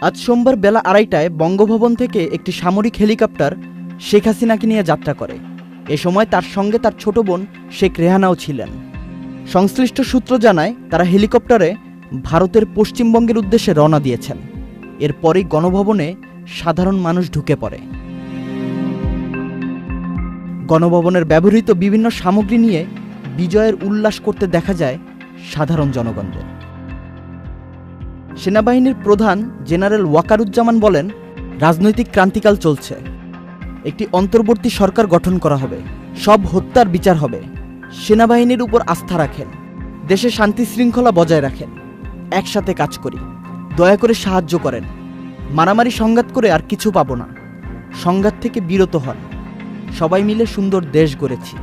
আজ সোমবার বেলা 2:30টায় বঙ্গভবন থেকে একটি সামরিক হেলিকপ্টার শেখ হাসিনাকে নিয়ে যাত্রা করে। এ সময় তার সঙ্গে তার ছোট বোন শেখ রেহানাও ছিলেন। সংশ্লিষ্ট সূত্র জানায়, তারা হেলিকপ্টারে ভারতের পশ্চিমবঙ্গের উদ্দেশ্যে রওনা দিয়েছেন। এরপরই গণভবনে সাধারণ মানুষ ঢুকে পড়ে। গণভবনের ব্যবহৃত বিভিন্ন সামগ্রী নিয়ে বিজয়ের উল্লাস করতে দেখা যায় সাধারণ জনগণদের। সেনাবাহিনীর প্রধান জেনারেল ওয়াকারুজ্জামান বলেন, রাজনৈতিক ক্রান্তিকাল চলছে। একটি অন্তর্বর্তী সরকার গঠন করা হবে, সব হত্যার বিচার হবে। সেনাবাহিনীর উপর আস্থা রাখেন, দেশে শান্তি শৃঙ্খলা বজায় রাখেন, একসাথে কাজ করি, দয়া করে সাহায্য করেন। মারামারি সংঘাত করে আর কিছু পাবো না, সংঘাত থেকে বিরত হন। সবাই মিলে সুন্দর দেশ গড়েছি।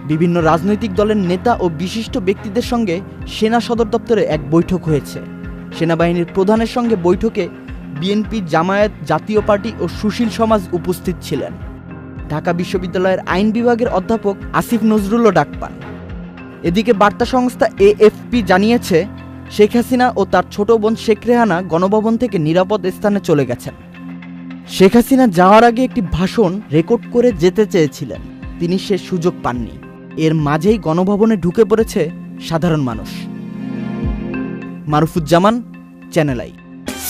বিভিন্ন রাজনৈতিক দলের নেতা ও বিশিষ্ট ব্যক্তিদের সঙ্গে সেনা সদর দপ্তরে এক বৈঠক হয়েছে। সেনাবাহিনীর প্রধানের সঙ্গে বৈঠকে বিএনপি, জামায়াত, জাতীয় পার্টি ও সুশীল সমাজ উপস্থিত ছিলেন। ঢাকা বিশ্ববিদ্যালয়ের আইন বিভাগের অধ্যাপক আসিফ নজরুলও ডাক পান। এদিকে বার্তা সংস্থা এএফপি জানিয়েছে, শেখ হাসিনা ও তার ছোট বোন শেখ রেহানা গণভবন থেকে নিরাপদ স্থানে চলে গেছেন। শেখ হাসিনা যাওয়ার আগে একটি ভাষণ রেকর্ড করে যেতে চেয়েছিলেন, তিনি সে সুযোগ পাননি। এর মাঝেই গণভবনে ঢুকে পড়েছে সাধারণ মানুষ। মারুফুজ্জামান, চ্যানেল আই।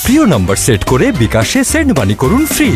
প্রিয় নম্বর সেট করে বিকাশে সেন্ড মানি করুন ফ্রি।